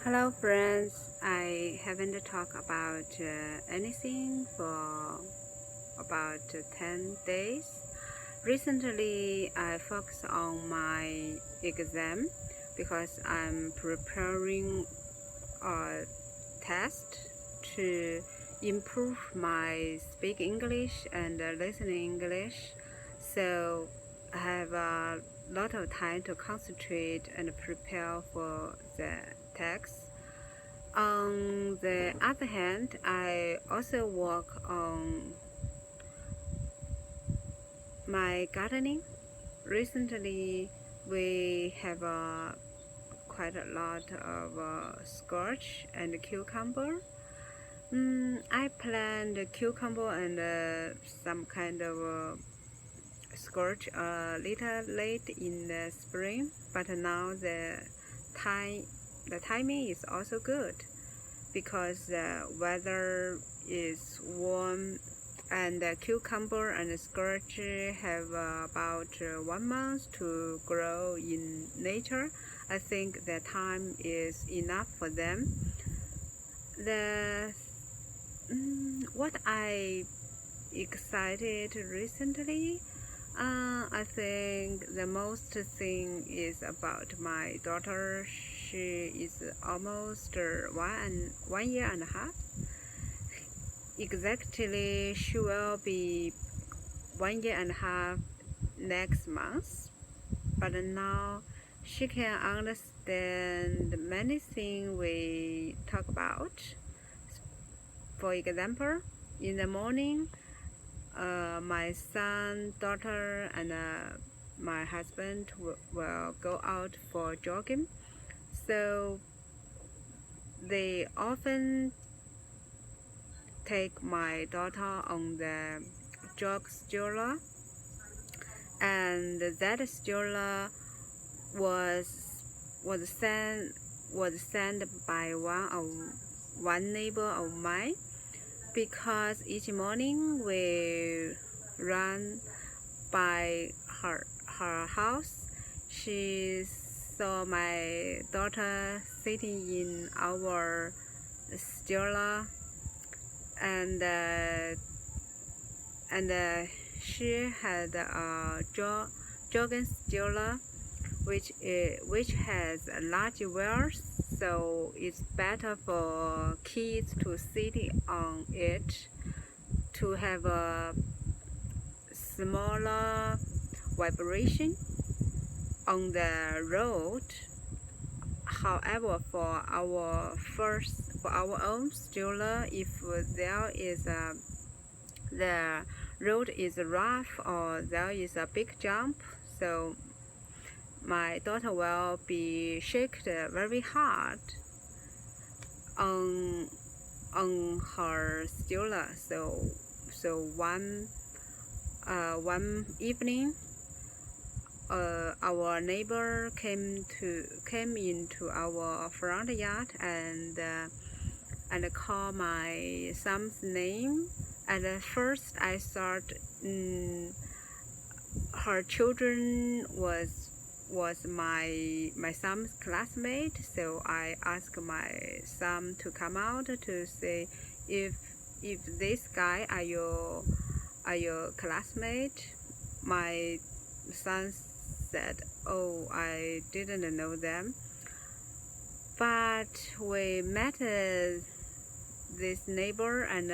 Hello friends, I haven't talked about anything for about 10 days. Recently, I focused on my exam because I'm preparing a test to improve my speak English and listening English. So I have a lot of time to concentrate and prepare for the text. On the other hand, I also work on my gardening. Recently, we have quite a lot of squash and cucumber. I planted cucumber and some kind of squash a little late in the spring, but now the timing is also good because the weather is warm and the cucumber and squash have about 1 month to grow in nature. I think the time is enough for them. The what I excited recently, I think the most thing is about my daughter. She is almost 1 year and a half. Exactly, she will be 1 year and a half next month. But now she can understand many things we talk about. For example, in the morning, my son, daughter, and my husband will go out for jogging. So they often take my daughter on the jogging stroller, and that stroller was sent by one neighbor of mine because each morning we run by her house. She saw my daughter sitting in our stroller, and she had a jogging stroller which has large wheels, so it's better for kids to sit on it to have a smaller vibration on the road. However, for our own stroller, if the road is rough or there is a big jump, so my daughter will be shaken very hard on her stroller. So one evening, our neighbor came into our front yard and called my son's name. And at first, I thought her children was my son's classmate. So I asked my son to come out to say if this guy are your classmate. My son said, "Oh, I didn't know them." But we met this neighbor and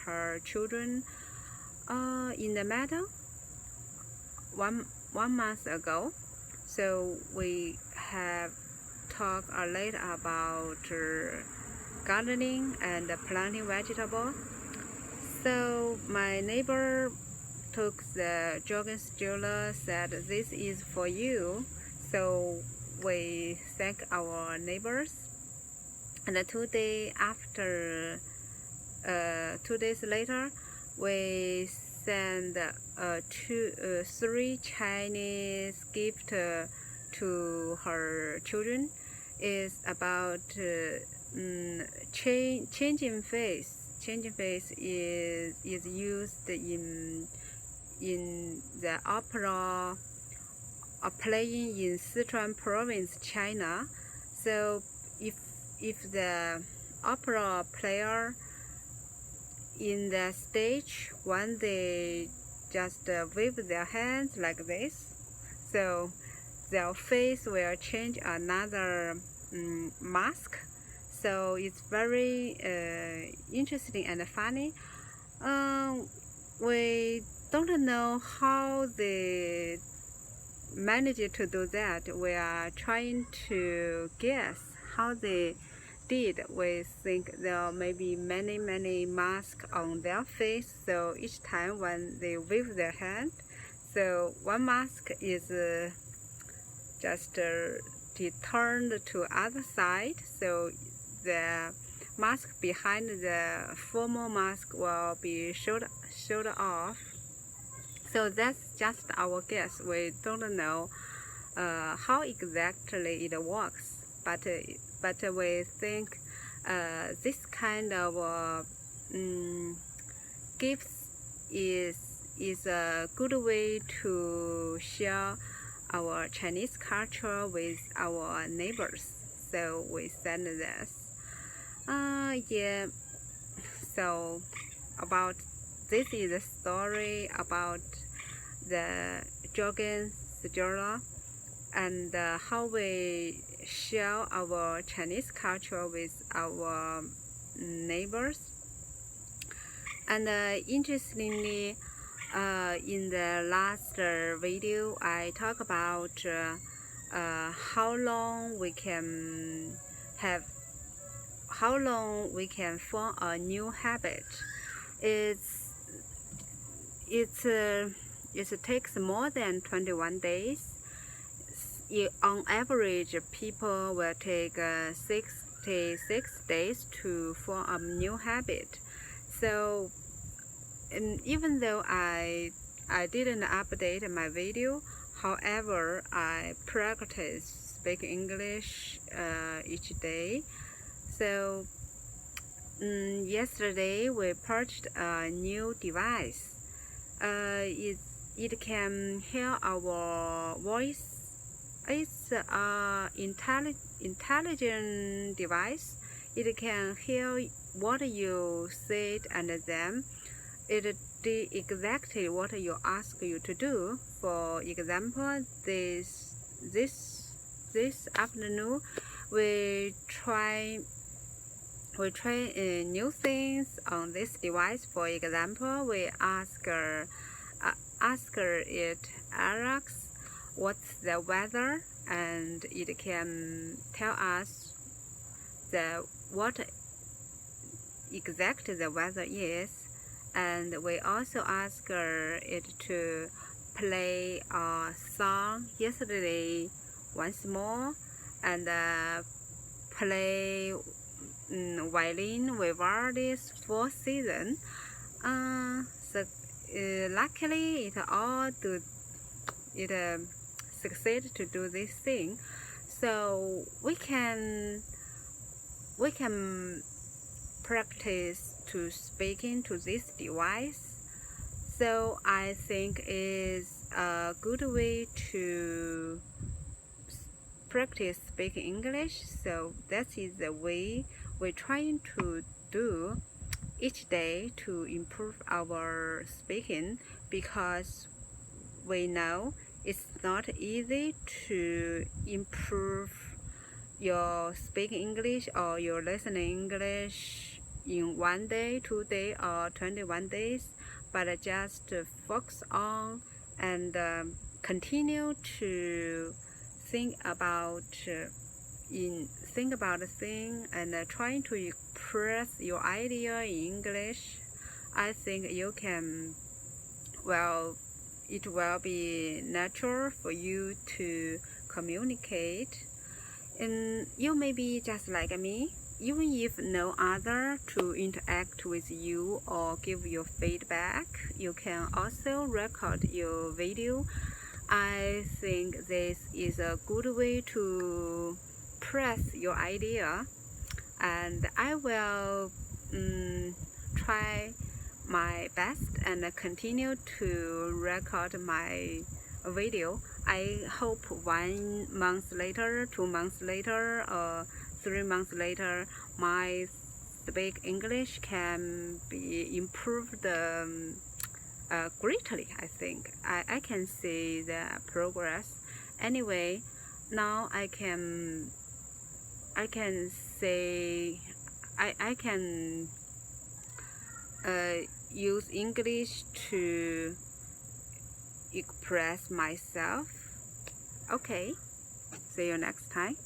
her children in the meadow one month ago. So we have talked a lot about gardening and planting vegetables. So my neighbor took the jogging stroller, said, "This is for you." So we thank our neighbors. And 2 days later, we send three Chinese gifts to her children. It's about changing face. Changing face is used in the opera playing in Sichuan province, China. So if if the opera player in the stage, when they just wave their hands like this, so their face will change another mask. So it's very interesting and funny. We don't know how they managed to do that. We are trying to guess how they did. We think there may be many masks on their face, so each time when they wave their hand, so one mask is just turned to other side, so the mask behind the formal mask will be showed off. So that's just our guess. We don't know how exactly it works, but we think this kind of gifts is a good way to share our Chinese culture with our neighbors. So we send this. Yeah. So about this is a story about the jogging stroller and how we share our Chinese culture with our neighbors. And interestingly, in the last video, I talk about how long we can form a new habit. It takes more than 21 days. On average, people will take 66 days to form a new habit. So, even though I didn't update my video, however, I practice speaking English each day. So, yesterday we purchased a new device. It can hear our voice. It's an intelligent device. It can hear what you said, and then it did exactly what you ask you to do. For example, this afternoon we try new things on this device. For example, we ask it, Alex, what's the weather, and it can tell us what exactly the weather is. And we also ask it to play a song yesterday once more, and play violin Vivaldi's Fourth Season. Luckily, it succeed to do this thing. So we can practice to speaking to this device. So I think is a good way to practice speaking English. So that is the way we're trying to do each day to improve our speaking, because we know it's not easy to improve your speaking English or your listening English in 1 day, 2 days, or 21 days, but just focus on and continue to think about the thing and trying to express your idea in English. I think you can, well, it will be natural for you to communicate. And you may be just like me, even if no other to interact with you or give you feedback, you can also record your video. I think this is a good way to press your idea, and I will try my best and continue to record my video. I hope 1 month later, 2 months later, or 3 months later, my speak English can be improved greatly. I think I can see the progress. Anyway, now I can say I can use English to express myself. Okay, see you next time.